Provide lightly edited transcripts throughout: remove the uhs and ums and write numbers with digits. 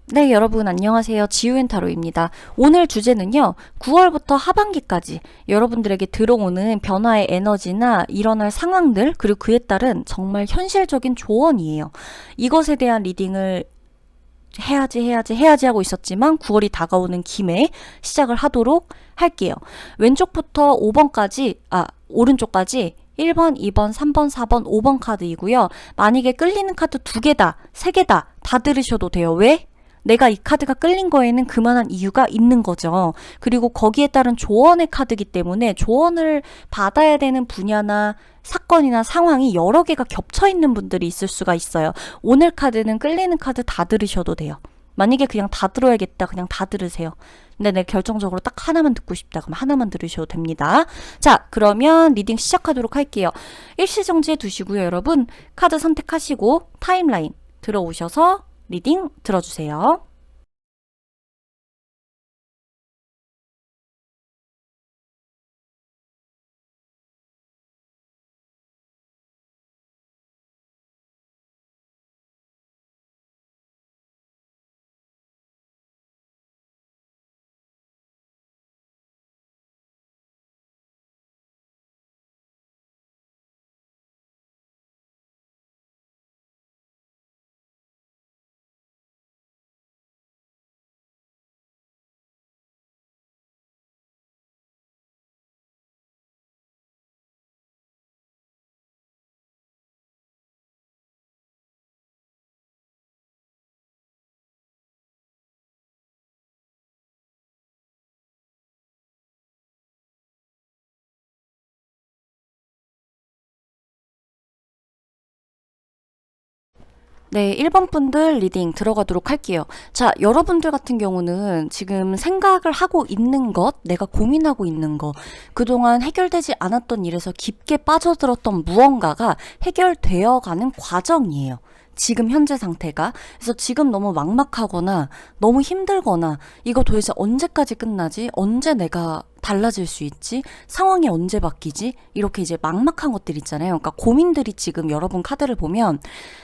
네, 여러분 안녕하세요. 지우앤타로입니다. 오늘 주제는요. 9월부터 하반기까지 여러분들에게 들어오는 변화의 에너지나 일어날 상황들 그리고 그에 따른 정말 현실적인 조언이에요. 이것에 대한 리딩을 해야지 하고 있었지만 9월이 다가오는 김에 시작을 하도록 할게요. 왼쪽부터 5번까지, 오른쪽까지 1번, 2번, 3번, 4번, 5번 카드이고요. 만약에 끌리는 카드 2개다, 3개다, 다 들으셔도 돼요. 왜? 내가 이 카드가 끌린 거에는 그만한 이유가 있는 거죠. 그리고 거기에 따른 조언의 카드이기 때문에 조언을 받아야 되는 분야나 사건이나 상황이 여러 개가 겹쳐 있는 분들이 있을 수가 있어요. 오늘 카드는 끌리는 카드 다 들으셔도 돼요. 만약에 그냥 다 들어야겠다, 그냥 다 들으세요. 근데 내가 결정적으로 딱 하나만 듣고 싶다, 그럼 하나만 들으셔도 됩니다. 자, 그러면 리딩 시작하도록 할게요. 일시정지해 두시고요, 여러분. 카드 선택하시고 타임라인 들어오셔서 리딩 들어주세요. 네, 1번 분들 리딩 들어가도록 할게요. 자, 여러분들 같은 경우는 지금 생각을 하고 있는 것, 내가 고민하고 있는 거, 그동안 해결되지 않았던 일에서 깊게 빠져들었던 무언가가 해결되어 가는 과정이에요. 지금 현재 상태가. 그래서 지금 너무 막막하거나 너무 힘들거나 이거 도대체 언제까지 끝나지? 언제 내가 달라질 수 있지? 상황이 언제 바뀌지? 이렇게 이제 막막한 것들 있잖아요. 그러니까 고민들이 지금 여러분 카드를 보면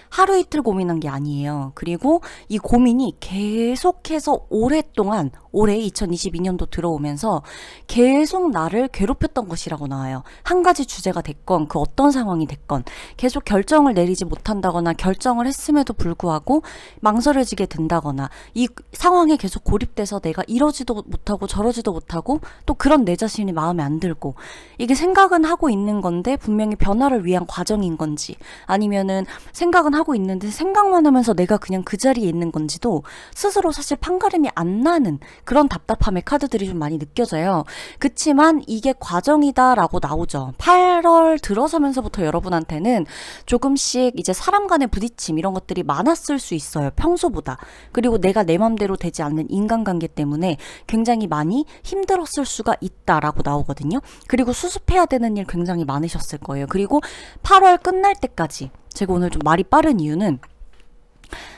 하루 이틀 고민한 게 아니에요. 그리고 이 고민이 계속해서 오랫동안 올해 2022년도 들어오면서 계속 나를 괴롭혔던 것이라고 나와요. 한 가지 주제가 됐건 그 어떤 상황이 됐건 계속 결정을 내리지 못한다거나 결정을 했음에도 불구하고 망설여지게 된다거나 이 상황에 계속 고립돼서 내가 이러지도 못하고 저러지도 못하고 또 그런 내 자신이 마음에 안 들고 이게 생각은 하고 있는 건데 분명히 변화를 위한 과정인 건지 아니면은 생각은 하고 있는데 생각만 하면서 내가 그냥 그 자리에 있는 건지도 스스로 사실 판가름이 안 나는 그런 답답함의 카드들이 좀 많이 느껴져요. 그치만 이게 과정이다라고 나오죠. 8월 들어서면서부터 여러분한테는 조금씩 이제 사람 간의 부딪힘 이런 것들이 많았을 수 있어요. 평소보다. 그리고 내가 내 맘대로 되지 않는 인간관계 때문에 굉장히 많이 힘들었을 수가 있다라고 나오거든요. 그리고 수습해야 되는 일 굉장히 많으셨을 거예요. 그리고 8월 끝날 때까지 제가 오늘 좀 말이 빠른 이유는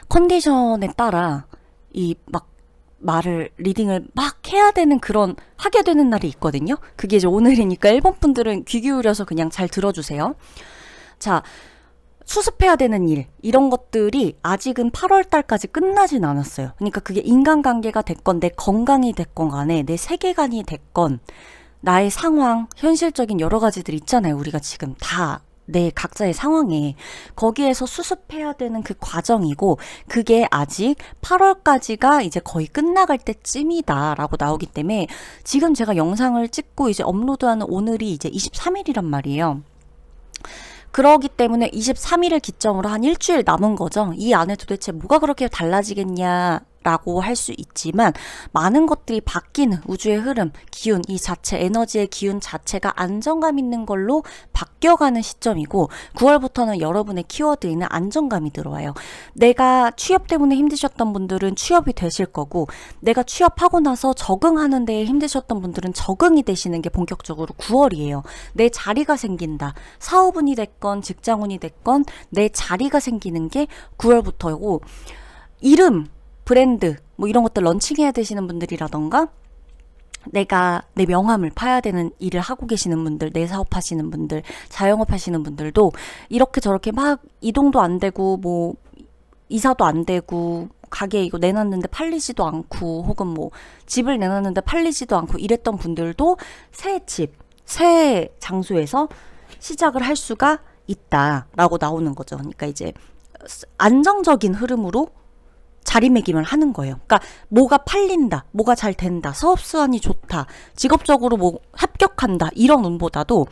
컨디션에 따라 이 막 말을 리딩을 막 해야 되는 그런 하게 되는 날이 있거든요. 그게 이제 오늘이니까 1번 분들은 귀 기울여서 그냥 잘 들어주세요. 자, 수습해야 되는 일 이런 것들이 아직은 8월 달까지 끝나진 않았어요. 그러니까 그게 인간관계가 됐건 내 건강이 됐건 간에 내 세계관이 됐건 나의 상황, 현실적인 여러 가지들 있잖아요. 우리가 지금 다 내 각자의 상황에 거기에서 수습해야 되는 그 과정이고 그게 아직 8월까지가 이제 거의 끝나갈 때쯤이다라고 나오기 때문에 지금 제가 영상을 찍고 이제 업로드하는 오늘이 이제 23일이란 말이에요. 그러기 때문에 23일을 기점으로 한 일주일 남은 거죠. 이 안에 도대체 뭐가 그렇게 달라지겠냐 라고 할 수 있지만 많은 것들이 바뀌는 우주의 흐름, 기운, 이 자체 에너지의 기운 자체가 안정감 있는 걸로 바뀌어가는 시점이고 9월부터는 여러분의 키워드에는 안정감이 들어와요. 내가 취업 때문에 힘드셨던 분들은 취업이 되실 거고 내가 취업하고 나서 적응하는 데에 힘드셨던 분들은 적응이 되시는 게 본격적으로 9월이에요. 내 자리가 생긴다. 사업운이 됐건 직장운이 됐건 내 자리가 생기는 게 9월부터고 이름 브랜드 뭐 이런 것들 런칭해야 되시는 분들이라던가 내가 내 명함을 파야 되는 일을 하고 계시는 분들, 내 사업하시는 분들, 자영업 하시는 분들도 이렇게 저렇게 막 이동도 안 되고 뭐 이사도 안 되고 가게 이거 내놨는데 팔리지도 않고 혹은 뭐 집을 내놨는데 팔리지도 않고 이랬던 분들도 새 집, 새 장소에서 시작을 할 수가 있다라고 나오는 거죠. 그러니까 이제 안정적인 흐름으로 자리매김을 하는 거예요. 그러니까 뭐가 팔린다, 뭐가 잘 된다, 사업 수완이 좋다, 직업적으로 뭐 합격한다 이런 운보다도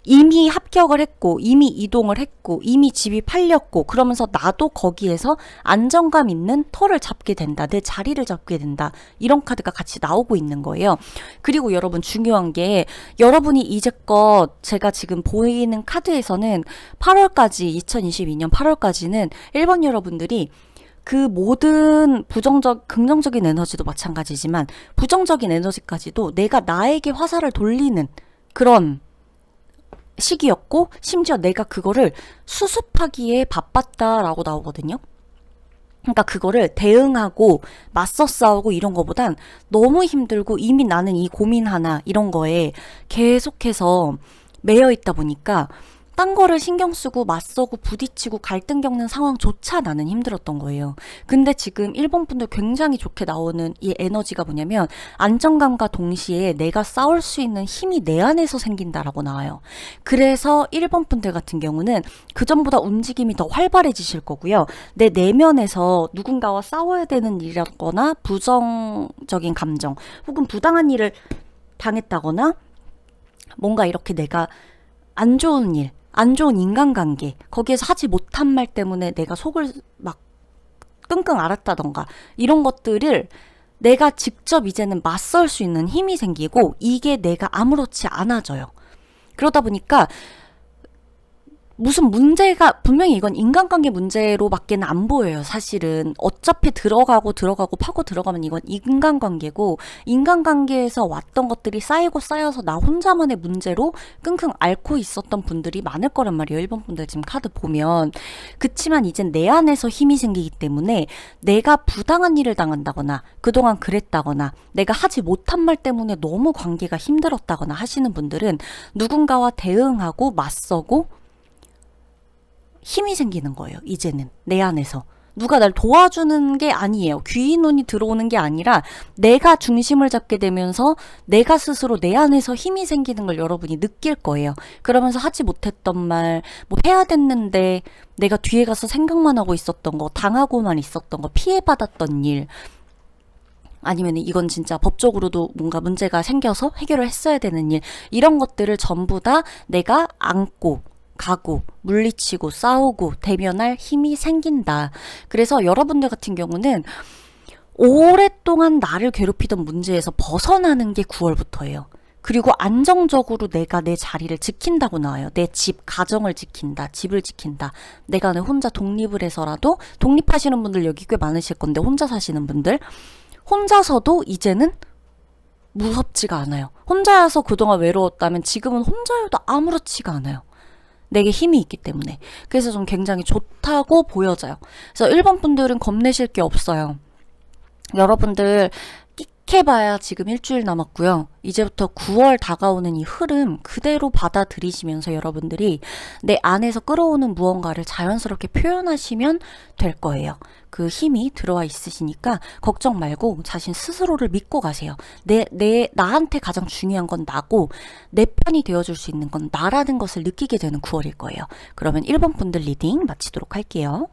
이미 합격을 했고 이미 이동을 했고 이미 집이 팔렸고 그러면서 나도 거기에서 안정감 있는 터를 잡게 된다, 내 자리를 잡게 된다, 이런 카드가 같이 나오고 있는 거예요. 그리고 여러분 중요한 게 여러분이 이제껏 제가 지금 보이는 카드에서는 8월까지 2022년 8월까지는 1번 여러분들이 그 모든 긍정적인 에너지도 마찬가지지만 부정적인 에너지까지도 내가 나에게 화살을 돌리는 그런 시기였고 심지어 내가 그거를 수습하기에 바빴다라고 나오거든요. 그러니까 그거를 대응하고 맞서 싸우고 이런 거보단 너무 힘들고 이미 나는 이 고민 하나 이런 거에 계속해서 매여 있다 보니까 딴 거를 신경 쓰고 맞서고 부딪히고 갈등 겪는 상황조차 나는 힘들었던 거예요. 근데 지금 1번 분들 굉장히 좋게 나오는 이 에너지가 뭐냐면 안정감과 동시에 내가 싸울 수 있는 힘이 내 안에서 생긴다라고 나와요. 그래서 1번 분들 같은 경우는 그전보다 움직임이 더 활발해지실 거고요. 내 내면에서 누군가와 싸워야 되는 일이라거나 부정적인 감정 혹은 부당한 일을 당했다거나 뭔가 이렇게 내가 안 좋은 일, 안 좋은 인간관계, 거기에서 하지 못한 말 때문에 내가 속을 막 끙끙 앓았다던가 이런 것들을 내가 직접 이제는 맞설 수 있는 힘이 생기고 이게 내가 아무렇지 않아져요. 그러다 보니까 무슨 문제가 분명히 이건 인간관계 문제로밖에는 안 보여요. 사실은 어차피 들어가고 파고 들어가면 이건 인간관계고 인간관계에서 왔던 것들이 쌓이고 쌓여서 나 혼자만의 문제로 끙끙 앓고 있었던 분들이 많을 거란 말이에요. 1번 분들 지금 카드 보면. 그치만 이젠 내 안에서 힘이 생기기 때문에 내가 부당한 일을 당한다거나 그동안 그랬다거나 내가 하지 못한 말 때문에 너무 관계가 힘들었다거나 하시는 분들은 누군가와 대응하고 맞서고 힘이 생기는 거예요. 이제는 내 안에서 누가 날 도와주는 게 아니에요. 귀인 눈이 들어오는 게 아니라 내가 중심을 잡게 되면서 내가 스스로 내 안에서 힘이 생기는 걸 여러분이 느낄 거예요. 그러면서 하지 못했던 말, 뭐 해야 됐는데 내가 뒤에 가서 생각만 하고 있었던 거, 당하고만 있었던 거, 피해받았던 일, 아니면 이건 진짜 법적으로도 뭔가 문제가 생겨서 해결을 했어야 되는 일, 이런 것들을 전부 다 내가 안고 가고 물리치고 싸우고 대면할 힘이 생긴다. 그래서 여러분들 같은 경우는 오랫동안 나를 괴롭히던 문제에서 벗어나는 게 9월부터예요. 그리고 안정적으로 내가 내 자리를 지킨다고 나와요. 내 집, 가정을 지킨다, 집을 지킨다. 내가 혼자 독립을 해서라도, 독립하시는 분들 여기 꽤 많으실 건데 혼자 사시는 분들, 혼자서도 이제는 무섭지가 않아요. 혼자여서 그동안 외로웠다면 지금은 혼자여도 아무렇지가 않아요. 내게 힘이 있기 때문에. 그래서 좀 굉장히 좋다고 보여져요. 그래서 1번 분들은 겁내실 게 없어요. 여러분들 끽해봐야 지금 일주일 남았고요. 이제부터 9월 다가오는 이 흐름 그대로 받아들이시면서 여러분들이 내 안에서 끌어오는 무언가를 자연스럽게 표현하시면 될 거예요. 그 힘이 들어와 있으시니까 걱정 말고 자신 스스로를 믿고 가세요. 나한테 가장 중요한 건 나고 내 편이 되어줄 수 있는 건 나라는 것을 느끼게 되는 9월일 거예요. 그러면 1번 분들 리딩 마치도록 할게요.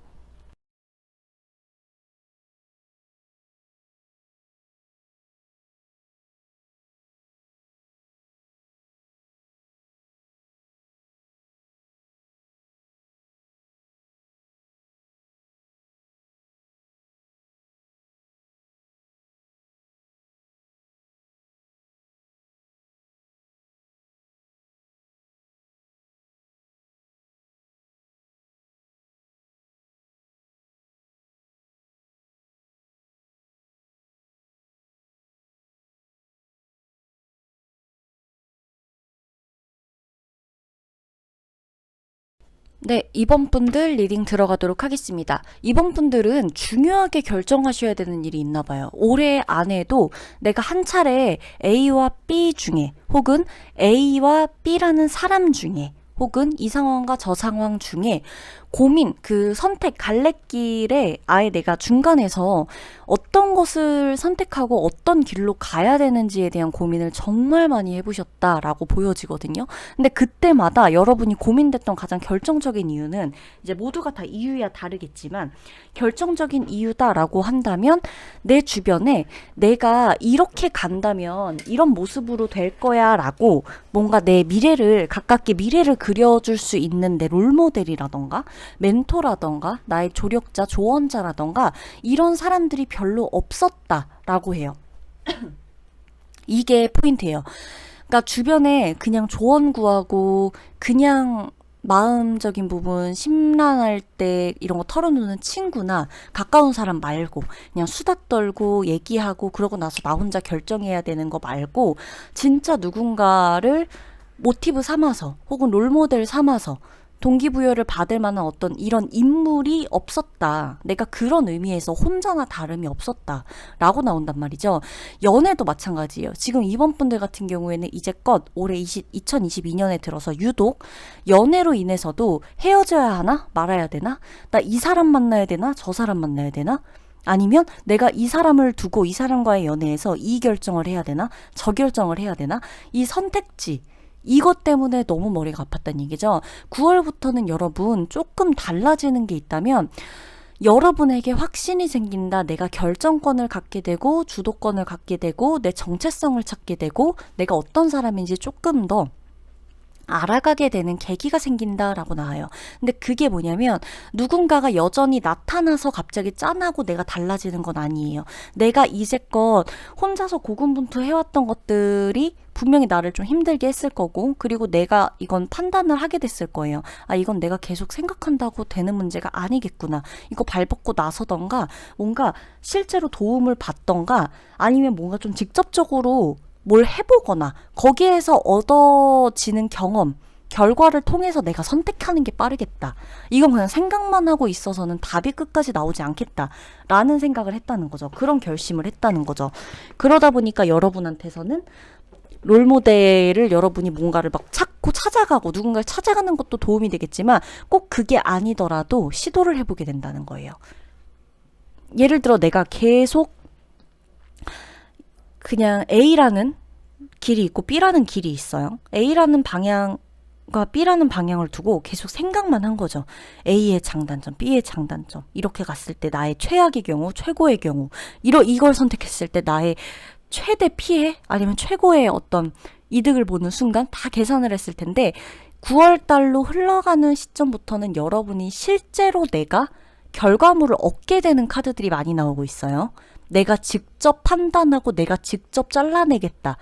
네, 2번 분들 리딩 들어가도록 하겠습니다. 2번 분들은 중요하게 결정하셔야 되는 일이 있나 봐요. 올해 안에도 내가 한 차례 A와 B 중에 혹은 A와 B라는 사람 중에 혹은 이 상황과 저 상황 중에 고민, 그 선택 갈래길에 아예 내가 중간에서 어떤 것을 선택하고 어떤 길로 가야 되는지에 대한 고민을 정말 많이 해보셨다라고 보여지거든요. 근데 그때마다 여러분이 고민됐던 가장 결정적인 이유는 이제 모두가 다 이유야 다르겠지만 결정적인 이유다라고 한다면 내 주변에 내가 이렇게 간다면 이런 모습으로 될 거야 라고 뭔가 내 미래를 가깝게 미래를 그려줄 수 있는 내 롤모델이라던가 멘토라던가 나의 조력자 조언자라던가 이런 사람들이 별로 없었다라고 해요. 이게 포인트예요. 그러니까 주변에 그냥 조언 구하고 그냥 마음적인 부분 심란할 때 이런 거 털어놓는 친구나 가까운 사람 말고 그냥 수다 떨고 얘기하고 그러고 나서 나 혼자 결정해야 되는 거 말고 진짜 누군가를 모티브 삼아서 혹은 롤모델 삼아서 동기부여를 받을 만한 어떤 이런 인물이 없었다. 내가 그런 의미에서 혼자나 다름이 없었다. 라고 나온단 말이죠. 연애도 마찬가지예요. 지금 이번 분들 같은 경우에는 이제껏 올해 2022년에 들어서 유독 연애로 인해서도 헤어져야 하나? 말아야 되나? 나 이 사람 만나야 되나? 저 사람 만나야 되나? 아니면 내가 이 사람을 두고 이 사람과의 연애에서 이 결정을 해야 되나? 저 결정을 해야 되나? 이 선택지. 이것 때문에 너무 머리가 아팠다는 얘기죠. 9월부터는 여러분 조금 달라지는 게 있다면 여러분에게 확신이 생긴다. 내가 결정권을 갖게 되고 주도권을 갖게 되고 내 정체성을 찾게 되고 내가 어떤 사람인지 조금 더 알아가게 되는 계기가 생긴다라고 나와요. 근데 그게 뭐냐면 누군가가 여전히 나타나서 갑자기 짠하고 내가 달라지는 건 아니에요. 내가 이제껏 혼자서 고군분투해왔던 것들이 분명히 나를 좀 힘들게 했을 거고 그리고 내가 이건 판단을 하게 됐을 거예요. 아 이건 내가 계속 생각한다고 되는 문제가 아니겠구나. 이거 발벗고 나서던가 뭔가 실제로 도움을 받던가 아니면 뭔가 좀 직접적으로 뭘 해보거나 거기에서 얻어지는 경험, 결과를 통해서 내가 선택하는 게 빠르겠다. 이건 그냥 생각만 하고 있어서는 답이 끝까지 나오지 않겠다. 라는 생각을 했다는 거죠. 그런 결심을 했다는 거죠. 그러다 보니까 여러분한테서는 롤모델을 여러분이 뭔가를 막 찾고 찾아가고 누군가를 찾아가는 것도 도움이 되겠지만 꼭 그게 아니더라도 시도를 해보게 된다는 거예요. 예를 들어 내가 계속 그냥 A라는 길이 있고 B라는 길이 있어요. A라는 방향과 B라는 방향을 두고 계속 생각만 한 거죠. A의 장단점, B의 장단점. 이렇게 갔을 때 나의 최악의 경우, 최고의 경우. 이걸 선택했을 때 나의 최대 피해? 아니면 최고의 어떤 이득을 보는 순간 다 계산을 했을 텐데 9월 달로 흘러가는 시점부터는 여러분이 실제로 내가 결과물을 얻게 되는 카드들이 많이 나오고 있어요. 내가 직접 판단하고 내가 직접 잘라내겠다.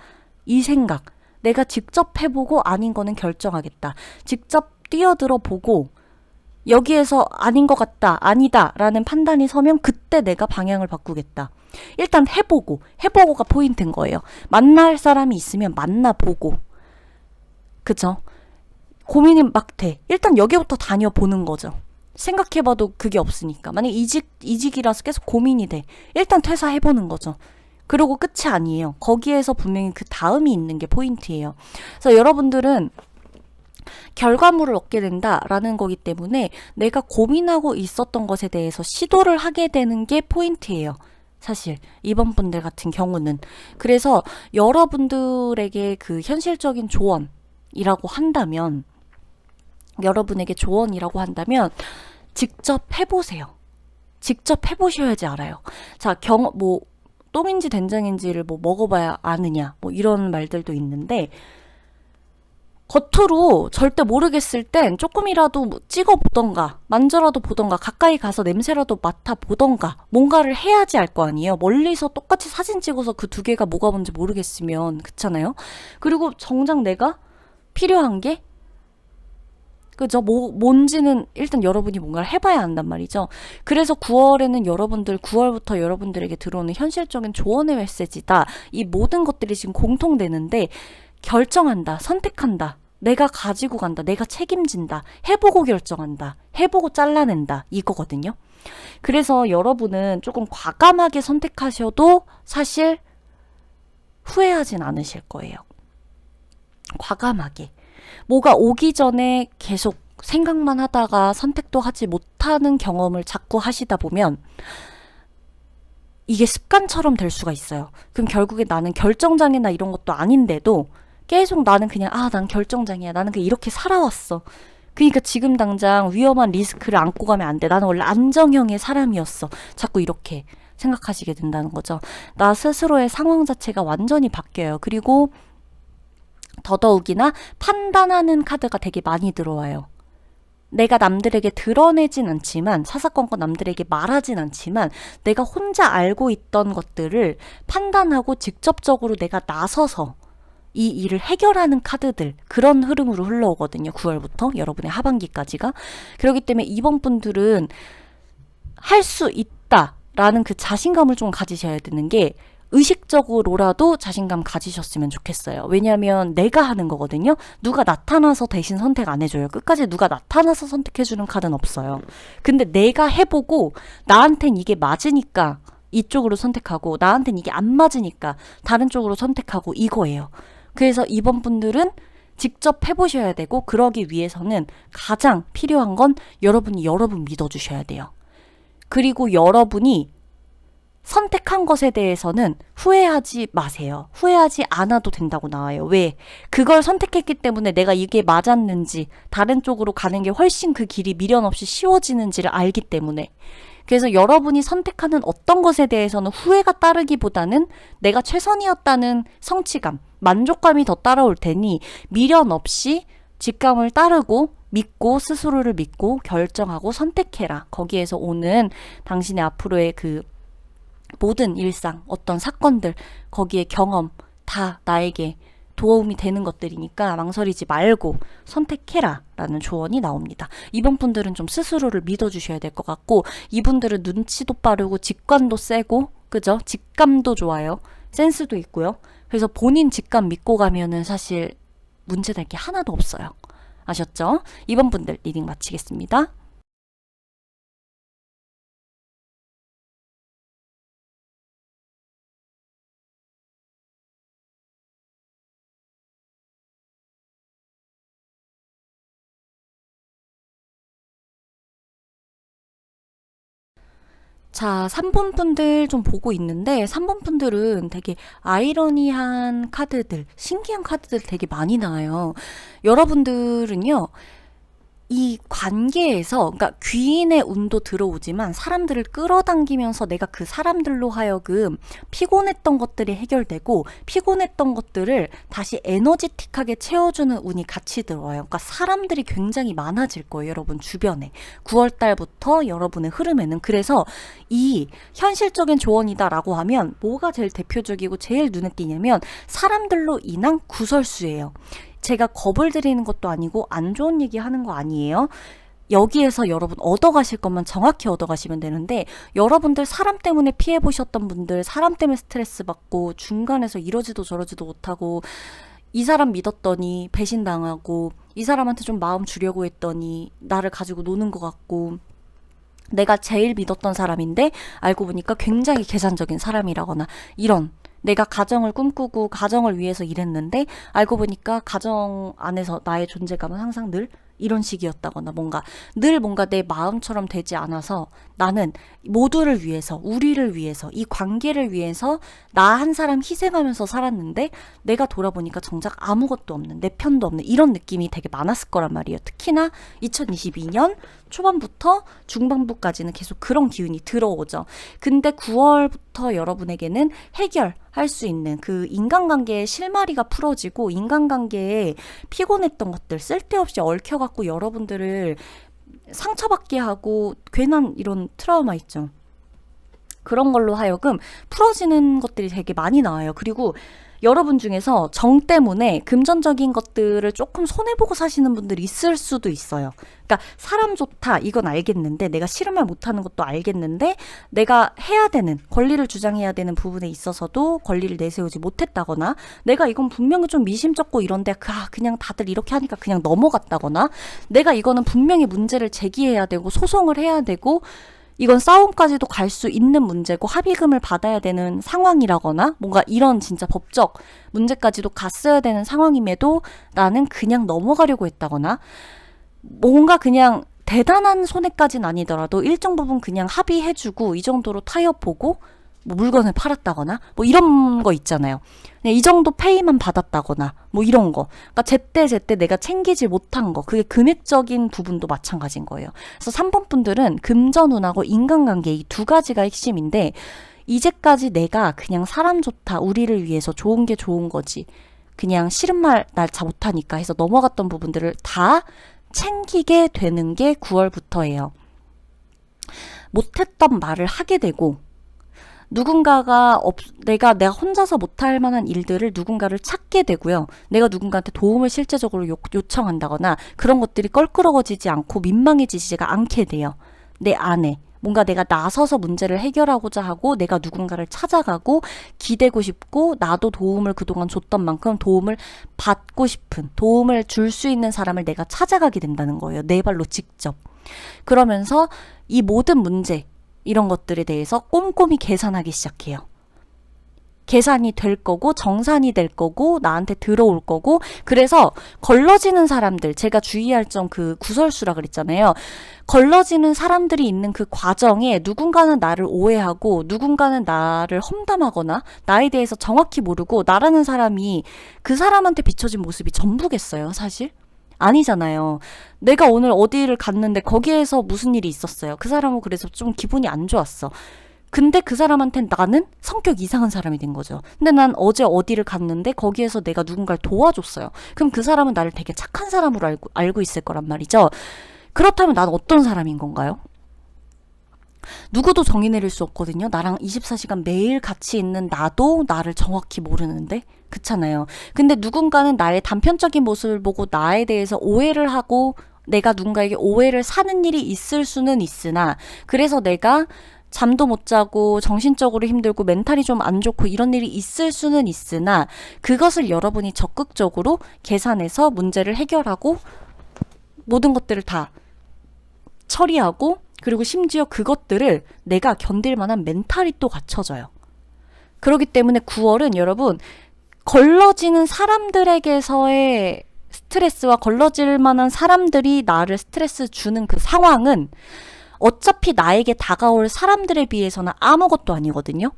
이 생각. 내가 직접 해보고 아닌 거는 결정하겠다. 직접 뛰어들어 보고 여기에서 아닌 것 같다. 아니다. 라는 판단이 서면 그때 내가 방향을 바꾸겠다. 일단 해보고가 포인트인 거예요. 만날 사람이 있으면 만나보고. 그쵸? 고민이 막 돼. 일단 여기부터 다녀보는 거죠. 생각해봐도 그게 없으니까. 만약 이직이라서 계속 고민이 돼. 일단 퇴사해보는 거죠. 그리고 끝이 아니에요. 거기에서 분명히 그 다음이 있는 게 포인트예요. 그래서 여러분들은 결과물을 얻게 된다라는 거기 때문에 내가 고민하고 있었던 것에 대해서 시도를 하게 되는 게 포인트예요. 사실 이번 분들 같은 경우는. 그래서 여러분들에게 그 현실적인 조언이라고 한다면 여러분에게 조언이라고 한다면 직접 해보세요. 직접 해보셔야지 알아요. 자, 똥인지 된장인지를 먹어봐야 아느냐, 이런 말들도 있는데, 겉으로 절대 모르겠을 땐 조금이라도 찍어보던가, 만져라도 보던가, 가까이 가서 냄새라도 맡아보던가, 뭔가를 해야지 알 거 아니에요. 멀리서 똑같이 사진 찍어서 그 두 개가 뭐가 뭔지 모르겠으면, 그렇잖아요? 그리고 정작 내가 필요한 게 그죠? 뭔지는 일단 여러분이 뭔가를 해봐야 한단 말이죠. 그래서 9월부터 여러분들에게 들어오는 현실적인 조언의 메시지다. 이 모든 것들이 지금 공통되는데 결정한다, 선택한다, 내가 가지고 간다, 내가 책임진다, 해보고 결정한다, 해보고 잘라낸다 이거거든요. 그래서 여러분은 조금 과감하게 선택하셔도 사실 후회하진 않으실 거예요. 과감하게. 뭐가 오기 전에 계속 생각만 하다가 선택도 하지 못하는 경험을 자꾸 하시다 보면 이게 습관처럼 될 수가 있어요. 그럼 결국에 나는 결정장애나 이런 것도 아닌데도 계속 나는 그냥 난 결정장애야. 나는 그냥 이렇게 살아왔어. 그러니까 지금 당장 위험한 리스크를 안고 가면 안 돼. 나는 원래 안정형의 사람이었어. 자꾸 이렇게 생각하시게 된다는 거죠. 나 스스로의 상황 자체가 완전히 바뀌어요. 그리고 더더욱이나 판단하는 카드가 되게 많이 들어와요. 내가 남들에게 드러내진 않지만, 사사건건 남들에게 말하진 않지만 내가 혼자 알고 있던 것들을 판단하고 직접적으로 내가 나서서 이 일을 해결하는 카드들, 그런 흐름으로 흘러오거든요. 9월부터 여러분의 하반기까지가. 그렇기 때문에 이번 분들은 할 수 있다라는 그 자신감을 좀 가지셔야 되는 게, 의식적으로라도 자신감 가지셨으면 좋겠어요. 왜냐하면 내가 하는 거거든요. 누가 나타나서 대신 선택 안 해줘요. 끝까지 누가 나타나서 선택해주는 카드는 없어요. 근데 내가 해보고 나한텐 이게 맞으니까 이쪽으로 선택하고, 나한텐 이게 안 맞으니까 다른 쪽으로 선택하고, 이거예요. 그래서 이번 분들은 직접 해보셔야 되고, 그러기 위해서는 가장 필요한 건 여러분이 여러분 믿어주셔야 돼요. 그리고 여러분이 선택한 것에 대해서는 후회하지 마세요. 후회하지 않아도 된다고 나와요. 왜? 그걸 선택했기 때문에 내가 이게 맞았는지, 다른 쪽으로 가는 게 훨씬 그 길이 미련 없이 쉬워지는지를 알기 때문에. 그래서 여러분이 선택하는 어떤 것에 대해서는 후회가 따르기보다는 내가 최선이었다는 성취감, 만족감이 더 따라올 테니 미련 없이 직감을 따르고 믿고, 스스로를 믿고 결정하고 선택해라. 거기에서 오는 당신의 앞으로의 그 모든 일상, 어떤 사건들, 거기에 경험 다 나에게 도움이 되는 것들이니까 망설이지 말고 선택해라 라는 조언이 나옵니다. 이번 분들은 좀 스스로를 믿어주셔야 될 것 같고, 이분들은 눈치도 빠르고 직관도 세고, 그죠? 직감도 좋아요. 센스도 있고요. 그래서 본인 직감 믿고 가면은 사실 문제될 게 하나도 없어요. 아셨죠? 이번 분들 리딩 마치겠습니다. 자, 3번 분들 좀 보고 있는데, 3번 분들은 되게 아이러니한 카드들, 신기한 카드들 되게 많이 나와요. 여러분들은요, 이 관계에서, 그러니까 귀인의 운도 들어오지만 사람들을 끌어당기면서 내가 그 사람들로 하여금 피곤했던 것들이 해결되고, 피곤했던 것들을 다시 에너지틱하게 채워주는 운이 같이 들어와요. 그러니까 사람들이 굉장히 많아질 거예요, 여러분 주변에. 9월 달부터 여러분의 흐름에는. 그래서 이 현실적인 조언이다라고 하면 뭐가 제일 대표적이고 제일 눈에 띄냐면 사람들로 인한 구설수예요. 제가 겁을 드리는 것도 아니고 안 좋은 얘기 하는 거 아니에요. 여기에서 여러분 얻어가실 것만 정확히 얻어가시면 되는데, 여러분들 사람 때문에 피해보셨던 분들, 사람 때문에 스트레스 받고 중간에서 이러지도 저러지도 못하고, 이 사람 믿었더니 배신당하고, 이 사람한테 좀 마음 주려고 했더니 나를 가지고 노는 것 같고, 내가 제일 믿었던 사람인데 알고 보니까 굉장히 계산적인 사람이라거나, 이런, 내가 가정을 꿈꾸고 가정을 위해서 일했는데 알고 보니까 가정 안에서 나의 존재감은 항상 늘 이런 식이었다거나, 뭔가 내 마음처럼 되지 않아서 나는 모두를 위해서, 우리를 위해서, 이 관계를 위해서 나 한 사람 희생하면서 살았는데 내가 돌아보니까 정작 아무것도 없는, 내 편도 없는, 이런 느낌이 되게 많았을 거란 말이에요. 특히나 2022년 초반부터 중반부까지는 계속 그런 기운이 들어오죠. 근데 9월부터 여러분에게는 해결할 수 있는 그 인간관계의 실마리가 풀어지고, 인간관계에 피곤했던 것들, 쓸데없이 얽혀갖고 여러분들을 상처받게 하고 괜한 이런 트라우마 있죠. 그런 걸로 하여금 풀어지는 것들이 되게 많이 나와요. 그리고 여러분 중에서 정 때문에 금전적인 것들을 조금 손해보고 사시는 분들이 있을 수도 있어요. 그러니까 사람 좋다 이건 알겠는데, 내가 싫은 말 못하는 것도 알겠는데, 내가 해야 되는, 권리를 주장해야 되는 부분에 있어서도 권리를 내세우지 못했다거나, 내가 이건 분명히 좀 미심쩍고 이런데 그냥 다들 이렇게 하니까 그냥 넘어갔다거나, 내가 이거는 분명히 문제를 제기해야 되고 소송을 해야 되고 이건 싸움까지도 갈 수 있는 문제고 합의금을 받아야 되는 상황이라거나, 뭔가 이런 진짜 법적 문제까지도 갔어야 되는 상황임에도 나는 그냥 넘어가려고 했다거나, 뭔가 그냥 대단한 손해까지는 아니더라도 일정 부분 그냥 합의해주고 이 정도로 타협 보고 뭐 물건을 팔았다거나 뭐 이런 거 있잖아요. 그냥 이 정도 페이만 받았다거나 뭐 이런 거. 그러니까 제때 내가 챙기지 못한 거. 그게 금액적인 부분도 마찬가지인 거예요. 그래서 3번 분들은 금전운하고 인간관계 이 두 가지가 핵심인데 이제까지 내가 그냥 사람 좋다, 우리를 위해서 좋은 게 좋은 거지. 그냥 싫은 말 날 잘 못하니까 해서 넘어갔던 부분들을 다 챙기게 되는 게 9월부터예요. 못했던 말을 하게 되고 누군가가 내가 혼자서 못할 만한 일들을 누군가를 찾게 되고요. 내가 누군가한테 도움을 실제적으로 요청한다거나 그런 것들이 껄끄러워지지 않고 민망해지지가 않게 돼요. 내 안에. 뭔가 내가 나서서 문제를 해결하고자 하고 내가 누군가를 찾아가고 기대고 싶고 나도 도움을 그동안 줬던 만큼 도움을 받고 싶은 도움을 줄 수 있는 사람을 내가 찾아가게 된다는 거예요. 내 발로 직접. 그러면서 이 모든 문제 이런 것들에 대해서 꼼꼼히 계산하기 시작해요. 계산이 될 거고 정산이 될 거고 나한테 들어올 거고 그래서 걸러지는 사람들 제가 주의할 점 그 구설수라 그랬잖아요. 걸러지는 사람들이 있는 그 과정에 누군가는 나를 오해하고 누군가는 나를 험담하거나 나에 대해서 정확히 모르고 나라는 사람이 그 사람한테 비춰진 모습이 전부겠어요, 사실? 아니잖아요. 내가 오늘 어디를 갔는데 거기에서 무슨 일이 있었어요. 그 사람은 그래서 좀 기분이 안 좋았어. 근데 그 사람한텐 나는 성격 이상한 사람이 된 거죠. 근데 난 어제 어디를 갔는데 거기에서 내가 누군가를 도와줬어요. 그럼 그 사람은 나를 되게 착한 사람으로 알고 있을 거란 말이죠. 그렇다면 난 어떤 사람인 건가요? 누구도 정의 내릴 수 없거든요. 나랑 24시간 매일 같이 있는 나도 나를 정확히 모르는데 그렇잖아요. 근데 누군가는 나의 단편적인 모습을 보고 나에 대해서 오해를 하고 내가 누군가에게 오해를 사는 일이 있을 수는 있으나 그래서 내가 잠도 못 자고 정신적으로 힘들고 멘탈이 좀 안 좋고 이런 일이 있을 수는 있으나 그것을 여러분이 적극적으로 계산해서 문제를 해결하고 모든 것들을 다 처리하고 그리고 심지어 그것들을 내가 견딜 만한 멘탈이 또 갖춰져요. 그렇기 때문에 9월은 여러분 걸러지는 사람들에게서의 스트레스와 걸러질 만한 사람들이 나를 스트레스 주는 그 상황은 어차피 나에게 다가올 사람들에 비해서는 아무것도 아니거든요.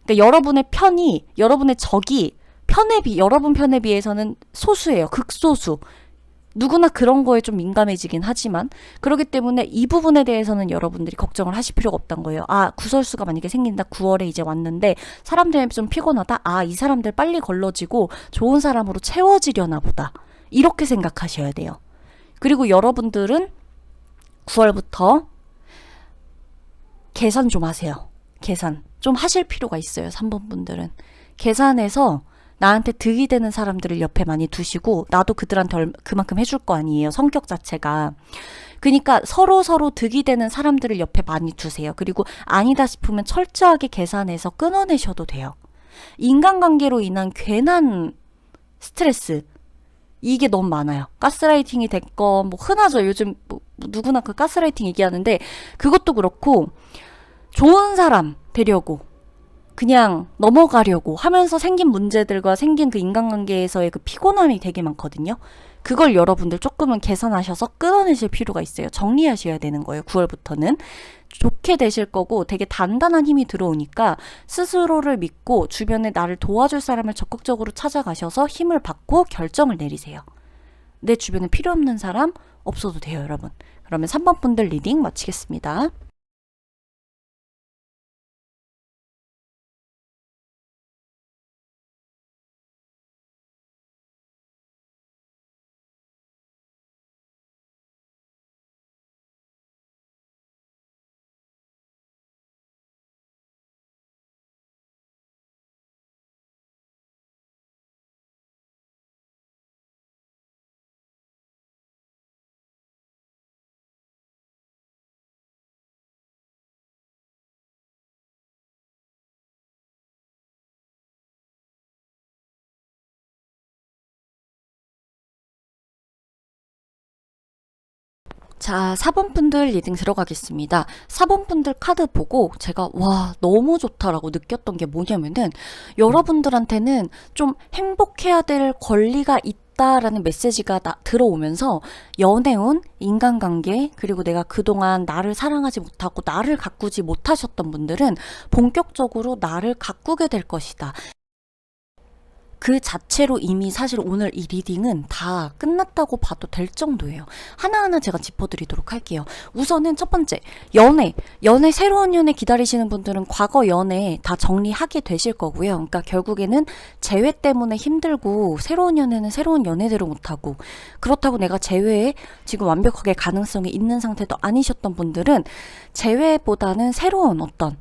그러니까 여러분의 편이, 여러분의 적이 여러분 편에 비해서는 소수예요. 극소수. 누구나 그런 거에 좀 민감해지긴 하지만 그렇기 때문에 이 부분에 대해서는 여러분들이 걱정을 하실 필요가 없다는 거예요. 아, 구설수가 만약에 생긴다. 9월에 이제 왔는데 사람들이 좀 피곤하다. 아, 이 사람들 빨리 걸러지고 좋은 사람으로 채워지려나 보다. 이렇게 생각하셔야 돼요. 그리고 여러분들은 9월부터 계산 좀 하세요. 계산 좀 하실 필요가 있어요. 3번 분들은 계산해서 나한테 득이 되는 사람들을 옆에 많이 두시고 나도 그들한테 그만큼 해줄 거 아니에요. 성격 자체가. 그러니까 서로 득이 되는 사람들을 옆에 많이 두세요. 그리고 아니다 싶으면 철저하게 계산해서 끊어내셔도 돼요. 인간관계로 인한 괜한 스트레스 이게 너무 많아요. 가스라이팅이 됐건 뭐 흔하죠. 요즘 뭐 누구나 그 가스라이팅 얘기하는데 그것도 그렇고 좋은 사람 되려고 그냥 넘어가려고 하면서 생긴 문제들과 생긴 그 인간관계에서의 그 피곤함이 되게 많거든요. 그걸 여러분들 조금은 계산하셔서 끊어내실 필요가 있어요. 정리하셔야 되는 거예요. 9월부터는. 좋게 되실 거고 되게 단단한 힘이 들어오니까 스스로를 믿고 주변에 나를 도와줄 사람을 적극적으로 찾아가셔서 힘을 받고 결정을 내리세요. 내 주변에 필요 없는 사람 없어도 돼요, 여러분. 그러면 3번 분들 리딩 마치겠습니다. 자, 4번 분들 리딩 들어가겠습니다. 4번 분들 카드 보고 제가 와, 너무 좋다라고 느꼈던 게 뭐냐면은 여러분들한테는 좀 행복해야 될 권리가 없다라는 메시지가 들어오면서 연애운, 인간관계, 그리고 내가 그동안 나를 사랑하지 못하고 나를 가꾸지 못하셨던 분들은 본격적으로 나를 가꾸게 될 것이다. 그 자체로 이미 사실 오늘 이 리딩은 다 끝났다고 봐도 될 정도예요. 하나하나 제가 짚어드리도록 할게요. 우선은 첫 번째, 연애, 새로운 연애 기다리시는 분들은 과거 연애 다 정리하게 되실 거고요. 그러니까 결국에는 재회 때문에 힘들고 새로운 연애는 새로운 연애대로 못하고, 그렇다고 내가 재회에 지금 완벽하게 가능성이 있는 상태도 아니셨던 분들은 재회보다는 새로운 어떤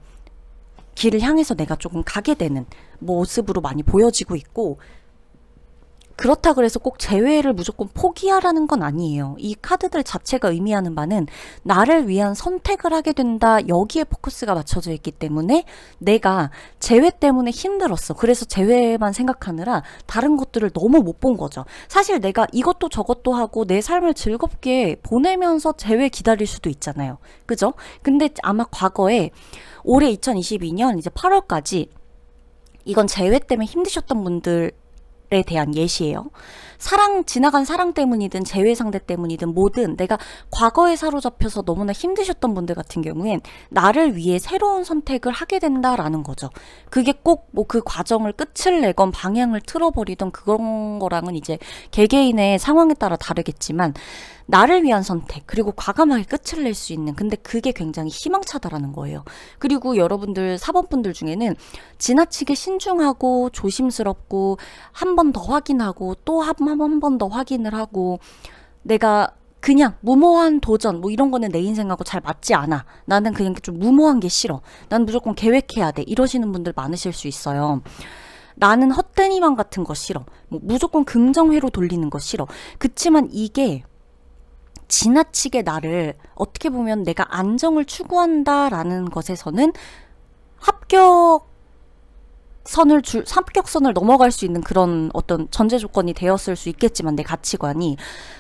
길을 향해서 내가 조금 가게 되는 모습으로 많이 보여지고 있고, 그렇다 그래서 꼭 재회를 무조건 포기하라는 건 아니에요. 이 카드들 자체가 의미하는 바는 나를 위한 선택을 하게 된다, 여기에 포커스가 맞춰져 있기 때문에 내가 재회 때문에 힘들었어. 그래서 재회만 생각하느라 다른 것들을 너무 못 본 거죠. 사실 내가 이것도 저것도 하고 내 삶을 즐겁게 보내면서 재회 기다릴 수도 있잖아요. 그죠? 근데 아마 과거에 올해 2022년 이제 8월까지 이건 재회 때문에 힘드셨던 분들에 대한 예시예요. 지나간 사랑 때문이든 재회 상대 때문이든 뭐든 내가 과거에 사로잡혀서 너무나 힘드셨던 분들 같은 경우엔 나를 위해 새로운 선택을 하게 된다라는 거죠. 그게 꼭 뭐 그 과정을 끝을 내건 방향을 틀어버리던 그런 거랑은 이제 개개인의 상황에 따라 다르겠지만, 나를 위한 선택, 그리고 과감하게 끝을 낼 수 있는, 근데 그게 굉장히 희망차다라는 거예요. 그리고 여러분들 4번분들 중에는 지나치게 신중하고 조심스럽고 한 번 더 확인하고 또 한 번 더 확인을 하고, 내가 그냥 무모한 도전 뭐 이런 거는 내 인생하고 잘 맞지 않아, 나는 그냥 좀 무모한 게 싫어, 난 무조건 계획해야 돼, 이러시는 분들 많으실 수 있어요. 나는 헛된 희망 같은 거 싫어, 뭐 무조건 긍정회로 돌리는 거 싫어. 그치만 이게 지나치게 나를, 어떻게 보면 내가 안정을 추구한다라는 것에서는 합격선을 넘어갈 수 있는 그런 어떤 전제 조건이 되었을 수 있겠지만, 내 가치관이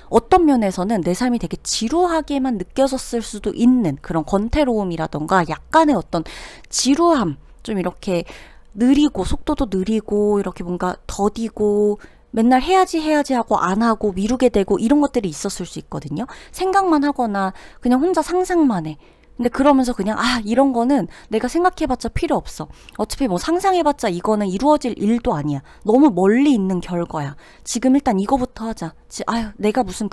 어떤 면에서는 내 삶이 되게 지루하게만 느껴졌을 수도 있는 그런 권태로움이라던가 약간의 어떤 지루함, 좀 이렇게 느리고 속도도 느리고 이렇게 뭔가 더디고 맨날 해야지 하고 안 하고 미루게 되고 이런 것들이 있었을 수 있거든요. 생각만 하거나 그냥 혼자 상상만 해. 근데 그러면서 그냥 이런 거는 내가 생각해봤자 필요 없어, 어차피 뭐 상상해봤자 이거는 이루어질 일도 아니야, 너무 멀리 있는 결과야, 지금 일단 이거부터 하자, 내가 무슨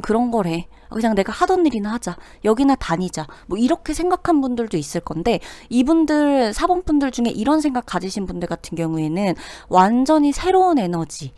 그런 거래, 그냥 내가 하던 일이나 하자, 여기나 다니자, 뭐 이렇게 생각한 분들도 있을 건데, 이분들 4번 분들 중에 이런 생각 가지신 분들 같은 경우에는 완전히 새로운 에너지,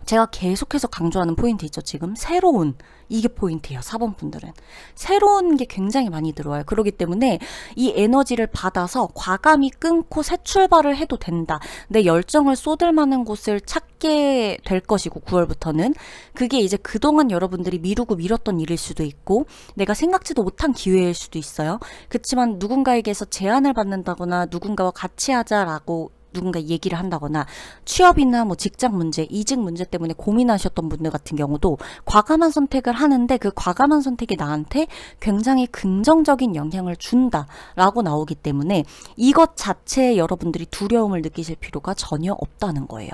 제가 계속해서 강조하는 포인트 있죠. 지금 새로운, 이게 포인트예요. 4번 분들은 새로운 게 굉장히 많이 들어와요. 그렇기 때문에 이 에너지를 받아서 과감히 끊고 새 출발을 해도 된다, 내 열정을 쏟을 만한 곳을 찾게 될 것이고, 9월부터는 그게 이제 그동안 여러분들이 미루고 미뤘던 일일 수도 있고, 내가 생각지도 못한 기회일 수도 있어요. 그렇지만 누군가에게서 제안을 받는다거나 누군가와 같이 하자라고 누군가 얘기를 한다거나, 취업이나 뭐 직장 문제, 이직 문제 때문에 고민하셨던 분들 같은 경우도 과감한 선택을 하는데, 그 과감한 선택이 나한테 굉장히 긍정적인 영향을 준다라고 나오기 때문에 이것 자체에 여러분들이 두려움을 느끼실 필요가 전혀 없다는 거예요.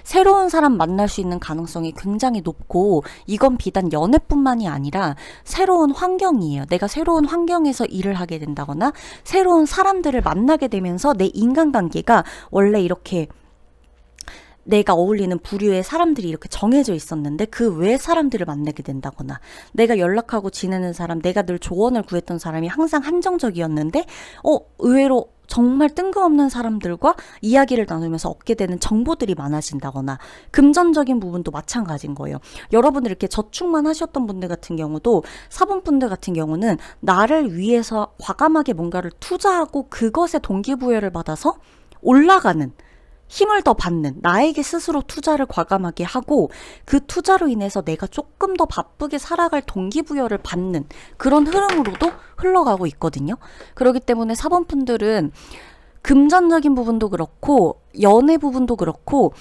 새로운 사람 만날 수 있는 가능성이 굉장히 높고, 이건 비단 연애뿐만이 아니라 새로운 환경이에요. 내가 새로운 환경에서 일을 하게 된다거나 새로운 사람들을 만나게 되면서 내 인간관계가 원래 이렇게 내가 어울리는 부류의 사람들이 이렇게 정해져 있었는데 그 외 사람들을 만나게 된다거나, 내가 연락하고 지내는 사람, 내가 늘 조언을 구했던 사람이 항상 한정적이었는데 의외로 정말 뜬금없는 사람들과 이야기를 나누면서 얻게 되는 정보들이 많아진다거나, 금전적인 부분도 마찬가지인 거예요. 여러분들 이렇게 저축만 하셨던 분들 같은 경우도, 4번 분들 같은 경우는 나를 위해서 과감하게 뭔가를 투자하고 그것에 동기부여를 받아서 올라가는, 힘을 더 받는, 나에게 스스로 투자를 과감하게 하고 그 투자로 인해서 내가 조금 더 바쁘게 살아갈 동기부여를 받는 그런 흐름으로도 흘러가고 있거든요. 그렇기 때문에 4번 분들은 금전적인 부분도 그렇고 연애 부분도 그렇고,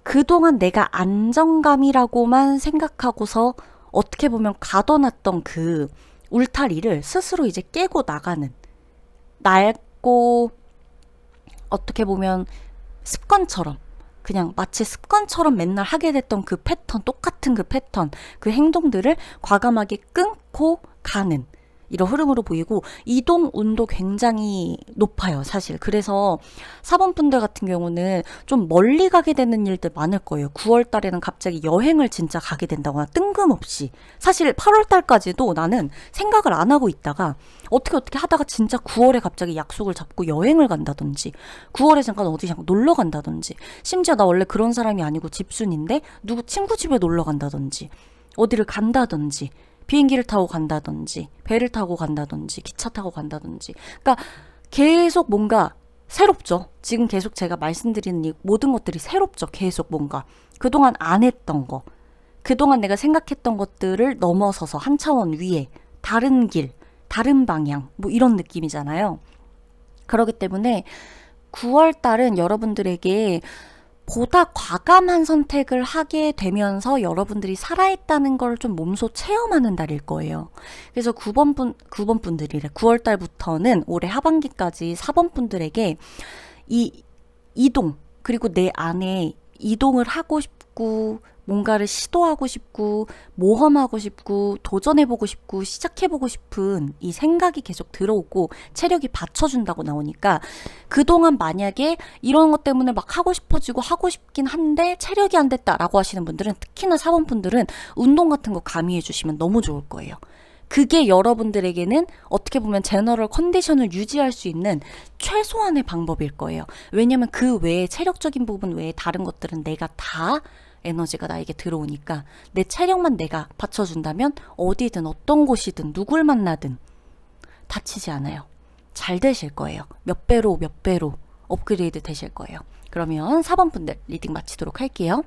그동안 내가 안정감이라고만 생각하고서 어떻게 보면 가둬놨던 그 울타리를 스스로 이제 깨고 나가는, 낡고 어떻게 보면 습관처럼 그냥 마치 습관처럼 맨날 하게 됐던 그 패턴, 똑같은 그 패턴, 그 행동들을 과감하게 끊고 가는 이런 흐름으로 보이고, 이동 운도 굉장히 높아요, 사실. 그래서 4번 분들 같은 경우는 좀 멀리 가게 되는 일들 많을 거예요. 9월 달에는 갑자기 여행을 진짜 가게 된다거나 뜬금없이. 사실 8월 달까지도 나는 생각을 안 하고 있다가 어떻게 하다가 진짜 9월에 갑자기 약속을 잡고 여행을 간다든지, 9월에 잠깐 어디 잠깐 놀러 간다든지, 심지어 나 원래 그런 사람이 아니고 집순인데 누구 친구 집에 놀러 간다든지, 어디를 간다든지, 비행기를 타고 간다든지, 배를 타고 간다든지, 기차 타고 간다든지. 그러니까 계속 뭔가 새롭죠. 지금 계속 제가 말씀드리는 이 모든 것들이 새롭죠. 계속 뭔가 그동안 안 했던 거, 그동안 내가 생각했던 것들을 넘어서서 한 차원 위에 다른 길, 다른 방향, 뭐 이런 느낌이잖아요. 그렇기 때문에 9월 달은 여러분들에게 보다 과감한 선택을 하게 되면서 여러분들이 살아있다는 걸 좀 몸소 체험하는 달일 거예요. 그래서 9번 분들이래. 9월 달부터는 올해 하반기까지 4번 분들에게 이 이동, 그리고 내 안에 이동을 하고 싶고, 뭔가를 시도하고 싶고, 모험하고 싶고, 도전해보고 싶고, 시작해보고 싶은 이 생각이 계속 들어오고 체력이 받쳐준다고 나오니까, 그동안 만약에 이런 것 때문에 막 하고 싶어지고 하고 싶긴 한데 체력이 안 됐다라고 하시는 분들은, 특히나 4번 분들은 운동 같은 거 가미해 주시면 너무 좋을 거예요. 그게 여러분들에게는 어떻게 보면 제너럴 컨디션을 유지할 수 있는 최소한의 방법일 거예요. 왜냐면 그 외에 체력적인 부분 외에 다른 것들은 내가 다 에너지가 나에게 들어오니까, 내 체력만 내가 받쳐준다면 어디든 어떤 곳이든 누굴 만나든 다치지 않아요. 잘 되실 거예요. 몇 배로 업그레이드 되실 거예요. 그러면 4번 분들 리딩 마치도록 할게요.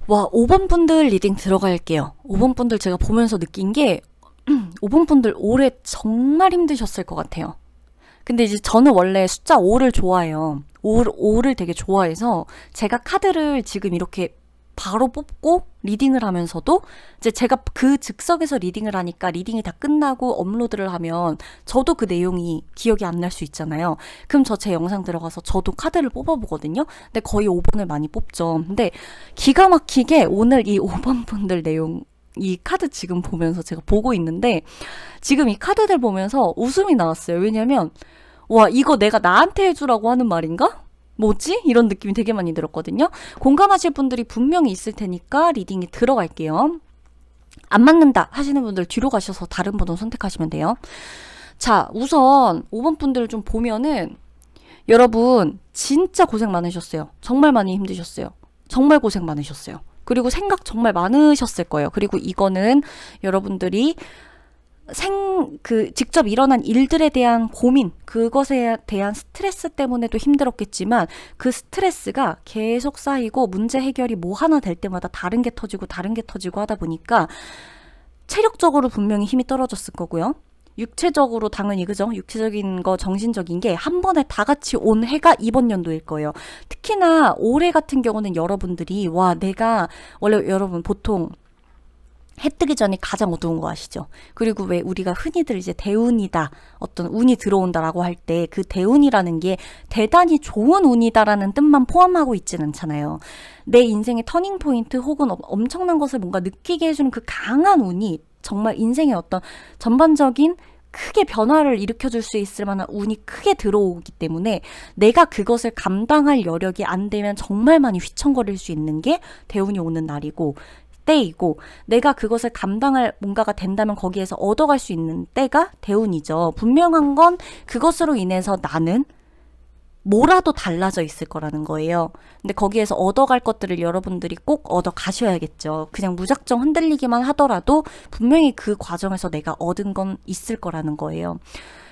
와, 5번 분들 리딩 들어갈게요. 5번 분들 제가 보면서 느낀 게 5번 분들 올해 정말 힘드셨을 것 같아요. 근데 이제 저는 원래 숫자 5를 좋아해요. 5를 되게 좋아해서 제가 카드를 지금 이렇게 바로 뽑고 리딩을 하면서도, 이제 제가 그 즉석에서 리딩을 하니까 리딩이 다 끝나고 업로드를 하면 저도 그 내용이 기억이 안 날 수 있잖아요. 그럼 저 제 영상 들어가서 저도 카드를 뽑아보거든요. 근데 거의 5번을 많이 뽑죠. 근데 기가 막히게 오늘 이 5번 분들 내용, 이 카드 지금 보면서 제가 보고 있는데, 지금 이 카드들 보면서 웃음이 나왔어요. 왜냐면 와, 이거 내가 나한테 해주라고 하는 말인가? 뭐지? 이런 느낌이 되게 많이 들었거든요. 공감하실 분들이 분명히 있을 테니까 리딩이 들어갈게요. 안 맞는다 하시는 분들 뒤로 가셔서 다른 번호 선택하시면 돼요. 자, 우선 5번 분들 좀 보면은, 여러분 진짜 고생 많으셨어요. 정말 많이 힘드셨어요. 정말 고생 많으셨어요. 그리고 생각 정말 많으셨을 거예요. 그리고 이거는 여러분들이 직접 일어난 일들에 대한 고민, 그것에 대한 스트레스 때문에도 힘들었겠지만, 그 스트레스가 계속 쌓이고 문제 해결이 뭐 하나 될 때마다 다른 게 터지고 하다 보니까 체력적으로 분명히 힘이 떨어졌을 거고요. 육체적으로 당연히, 그죠? 육체적인 거, 정신적인 게 한 번에 다 같이 온 해가 이번 연도일 거예요. 특히나 올해 같은 경우는 여러분들이, 와, 내가 원래 여러분 보통 해 뜨기 전이 가장 어두운 거 아시죠? 그리고 왜 우리가 흔히들 이제 대운이다, 어떤 운이 들어온다라고 할 때 그 대운이라는 게 대단히 좋은 운이다라는 뜻만 포함하고 있진 않잖아요. 내 인생의 터닝 포인트 혹은 엄청난 것을 뭔가 느끼게 해주는 그 강한 운이 정말 인생의 어떤 전반적인 크게 변화를 일으켜줄 수 있을 만한 운이 크게 들어오기 때문에, 내가 그것을 감당할 여력이 안 되면 정말 많이 휘청거릴 수 있는 게 대운이 오는 날이고 때이고, 내가 그것을 감당할 뭔가가 된다면 거기에서 얻어갈 수 있는 때가 대운이죠. 분명한 건 그것으로 인해서 나는 뭐라도 달라져 있을 거라는 거예요. 근데 거기에서 얻어갈 것들을 여러분들이 꼭 얻어가셔야겠죠. 그냥 무작정 흔들리기만 하더라도 분명히 그 과정에서 내가 얻은 건 있을 거라는 거예요.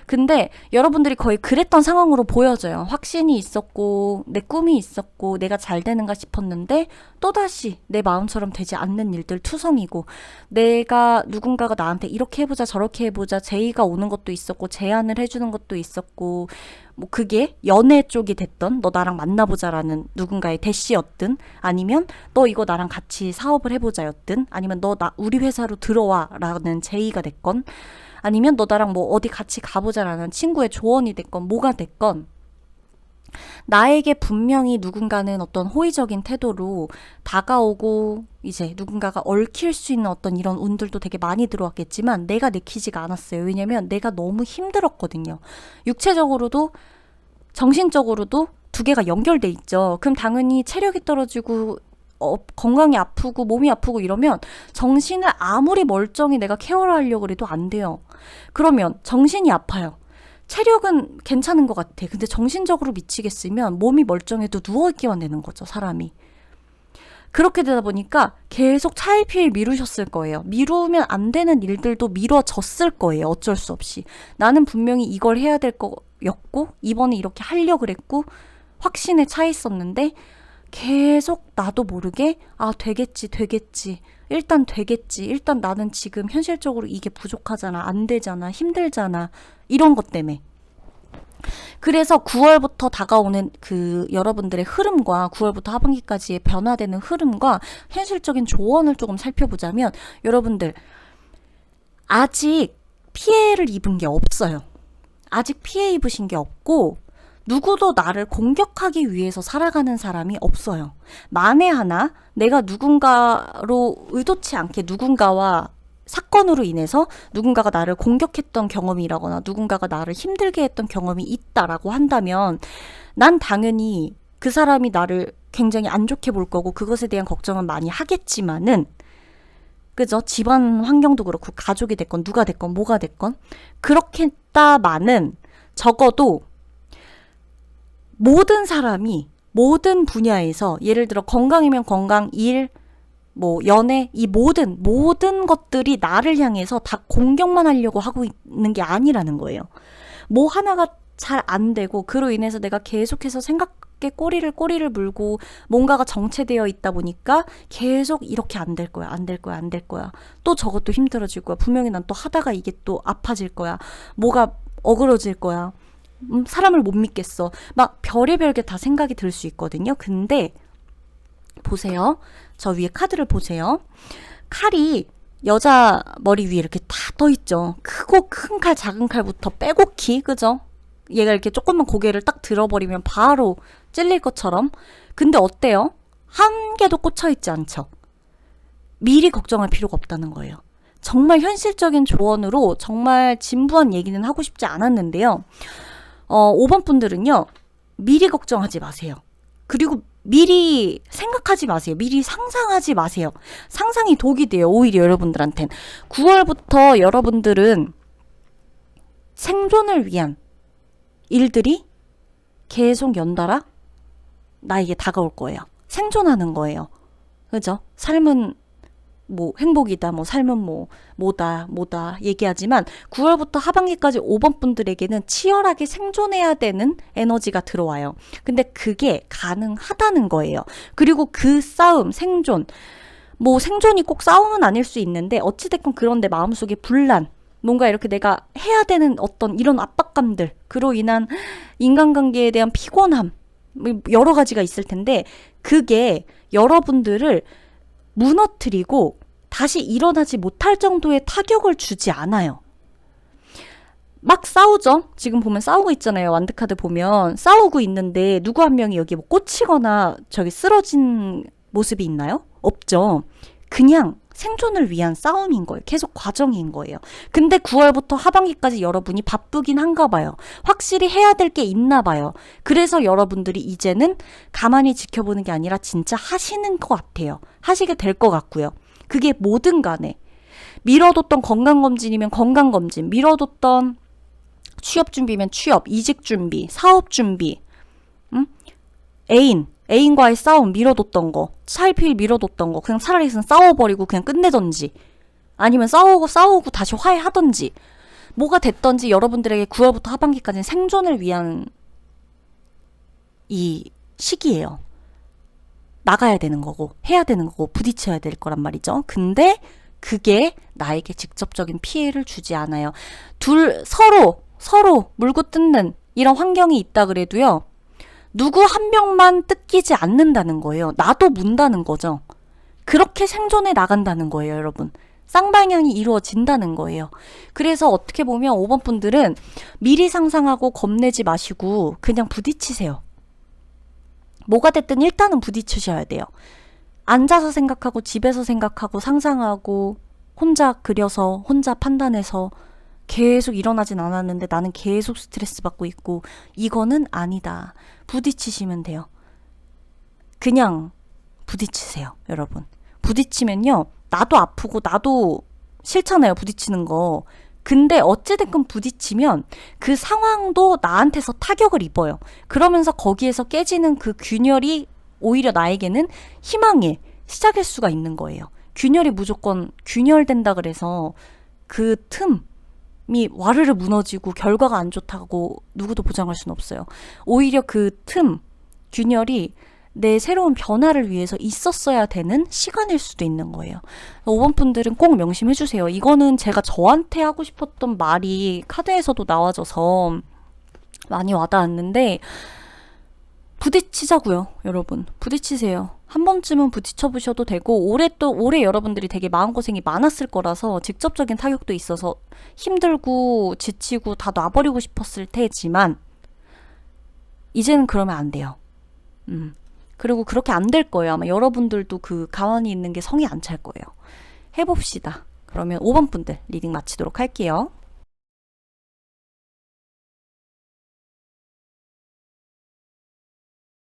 근데 여러분들이 거의 그랬던 상황으로 보여져요. 확신이 있었고 내 꿈이 있었고 내가 잘 되는가 싶었는데 또다시 내 마음처럼 되지 않는 일들 투성이고, 내가 누군가가 나한테 이렇게 해보자 저렇게 해보자 제의가 오는 것도 있었고 제안을 해주는 것도 있었고, 뭐 그게 연애 쪽이 됐던 너 나랑 만나보자라는 누군가의 대시였든, 아니면 너 이거 나랑 같이 사업을 해보자였든, 아니면 너 나 우리 회사로 들어와라는 제의가 됐건, 아니면 너 나랑 뭐 어디 같이 가보자라는 친구의 조언이 됐건 뭐가 됐건, 나에게 분명히 누군가는 어떤 호의적인 태도로 다가오고 이제 누군가가 얽힐 수 있는 어떤 이런 운들도 되게 많이 들어왔겠지만 내가 내키지가 않았어요. 왜냐면 내가 너무 힘들었거든요. 육체적으로도 정신적으로도 두 개가 연결돼 있죠. 그럼 당연히 체력이 떨어지고 건강이 아프고 몸이 아프고 이러면 정신을 아무리 멀쩡히 내가 케어를 하려고 해도 안 돼요. 그러면 정신이 아파요. 체력은 괜찮은 것 같아. 근데 정신적으로 미치겠으면 몸이 멀쩡해도 누워있기만 되는 거죠, 사람이. 그렇게 되다 보니까 계속 차일피일 미루셨을 거예요. 미루면 안 되는 일들도 미뤄졌을 거예요. 어쩔 수 없이. 나는 분명히 이걸 해야 될 거였고 이번에 이렇게 하려고 그랬고 확신에 차 있었는데 계속 나도 모르게 되겠지. 일단 되겠지. 일단 나는 지금 현실적으로 이게 부족하잖아. 안 되잖아. 힘들잖아. 이런 것 때문에. 그래서 9월부터 다가오는 그 여러분들의 흐름과 9월부터 하반기까지의 변화되는 흐름과 현실적인 조언을 조금 살펴보자면, 여러분들 아직 피해를 입은 게 없어요. 아직 피해 입으신 게 없고 누구도 나를 공격하기 위해서 살아가는 사람이 없어요. 만에 하나 내가 누군가로 의도치 않게 누군가와 사건으로 인해서 누군가가 나를 공격했던 경험이라거나 누군가가 나를 힘들게 했던 경험이 있다라고 한다면 난 당연히 그 사람이 나를 굉장히 안 좋게 볼 거고 그것에 대한 걱정은 많이 하겠지만은, 그죠? 집안 환경도 그렇고 가족이 됐건 누가 됐건 뭐가 됐건 그렇겠다마는 적어도 모든 사람이 모든 분야에서, 예를 들어 건강이면 건강, 일, 뭐 연애, 이 모든 것들이 나를 향해서 다 공격만 하려고 하고 있는 게 아니라는 거예요. 뭐 하나가 잘 안 되고 그로 인해서 내가 계속해서 생각에 꼬리를 물고 뭔가가 정체되어 있다 보니까 계속 이렇게 안 될 거야. 또 저것도 힘들어질 거야. 분명히 난 또 하다가 이게 또 아파질 거야. 뭐가 어그러질 거야. 사람을 못 믿겠어. 막 별의별 게 다 생각이 들 수 있거든요. 근데 보세요. 저 위에 카드를 보세요. 칼이 여자 머리 위에 이렇게 다 떠있죠. 크고 큰 칼, 작은 칼부터 빼곡히, 그죠? 얘가 이렇게 조금만 고개를 딱 들어버리면 바로 찔릴 것처럼. 근데 어때요? 한 개도 꽂혀있지 않죠? 미리 걱정할 필요가 없다는 거예요. 정말 현실적인 조언으로 정말 진부한 얘기는 하고 싶지 않았는데요. 5번 분들은요, 미리 걱정하지 마세요. 그리고 미리 생각하지 마세요. 미리 상상하지 마세요. 상상이 독이 돼요. 오히려 여러분들한텐. 9월부터 여러분들은 생존을 위한 일들이 계속 연달아 나에게 다가올 거예요. 생존하는 거예요. 그죠? 삶은 뭐 행복이다, 뭐 삶은 뭐다 얘기하지만 9월부터 하반기까지 5번 분들에게는 치열하게 생존해야 되는 에너지가 들어와요. 근데 그게 가능하다는 거예요. 그리고 그 싸움, 뭐 생존이 꼭 싸움은 아닐 수 있는데 어찌됐건 그런데 마음속에 분란, 뭔가 이렇게 내가 해야 되는 어떤 이런 압박감들, 그로 인한 인간관계에 대한 피곤함, 여러 가지가 있을 텐데 그게 여러분들을 무너뜨리고 다시 일어나지 못할 정도의 타격을 주지 않아요. 막 싸우죠. 지금 보면 싸우고 있잖아요. 완드카드 보면 싸우고 있는데 누구 한 명이 여기 뭐 꽂히거나 저기 쓰러진 모습이 있나요? 없죠. 그냥 생존을 위한 싸움인 거예요. 계속 과정인 거예요. 근데 9월부터 하반기까지 여러분이 바쁘긴 한가 봐요. 확실히 해야 될 게 있나 봐요. 그래서 여러분들이 이제는 가만히 지켜보는 게 아니라 진짜 하시는 것 같아요. 하시게 될 것 같고요. 그게 뭐든 간에 미뤄뒀던 건강검진이면 건강검진, 미뤄뒀던 취업준비면 취업, 이직준비, 사업준비, 애인과의 싸움 미뤄뒀던 거, 차일피일 미뤄뒀던 거 그냥 차라리 싸워버리고 그냥 끝내던지, 아니면 싸우고 다시 화해하던지, 뭐가 됐던지 여러분들에게 9월부터 하반기까지는 생존을 위한 이 시기예요. 나가야 되는 거고 해야 되는 거고 부딪혀야 될 거란 말이죠. 근데 그게 나에게 직접적인 피해를 주지 않아요. 서로 물고 뜯는 이런 환경이 있다 그래도요. 누구 한 명만 뜯기지 않는다는 거예요. 나도 문다는 거죠. 그렇게 생존해 나간다는 거예요, 여러분. 쌍방향이 이루어진다는 거예요. 그래서 어떻게 보면 5번 분들은 미리 상상하고 겁내지 마시고 그냥 부딪히세요. 뭐가 됐든 일단은 부딪히셔야 돼요. 앉아서 생각하고 집에서 생각하고 상상하고 혼자 그려서 혼자 판단해서 계속 일어나진 않았는데 나는 계속 스트레스 받고 있고 이거는 아니다. 부딪히시면 돼요. 그냥 부딪히세요, 여러분. 부딪히면요. 나도 아프고 나도 싫잖아요, 부딪히는 거. 근데 어찌됐건 부딪히면 그 상황도 나한테서 타격을 입어요. 그러면서 거기에서 깨지는 그 균열이 오히려 나에게는 희망의 시작일 수가 있는 거예요. 균열이 무조건 균열된다 그래서 그 틈이 와르르 무너지고 결과가 안 좋다고 누구도 보장할 수는 없어요. 오히려 그 균열이 내 새로운 변화를 위해서 있었어야 되는 시간일 수도 있는 거예요. 5번 분들은 꼭 명심해 주세요. 이거는 제가 저한테 하고 싶었던 말이 카드에서도 나와져서 많이 와닿았는데 부딪히자고요, 여러분. 부딪히세요. 한 번쯤은 부딪혀 보셔도 되고 올해 여러분들이 되게 마음고생이 많았을 거라서 직접적인 타격도 있어서 힘들고 지치고 다 놔버리고 싶었을 테지만 이제는 그러면 안 돼요. 그리고 그렇게 안 될 거예요. 아마 여러분들도 그 가만히 있는 게 성이 안 찰 거예요. 해봅시다. 그러면 5번 분들 리딩 마치도록 할게요.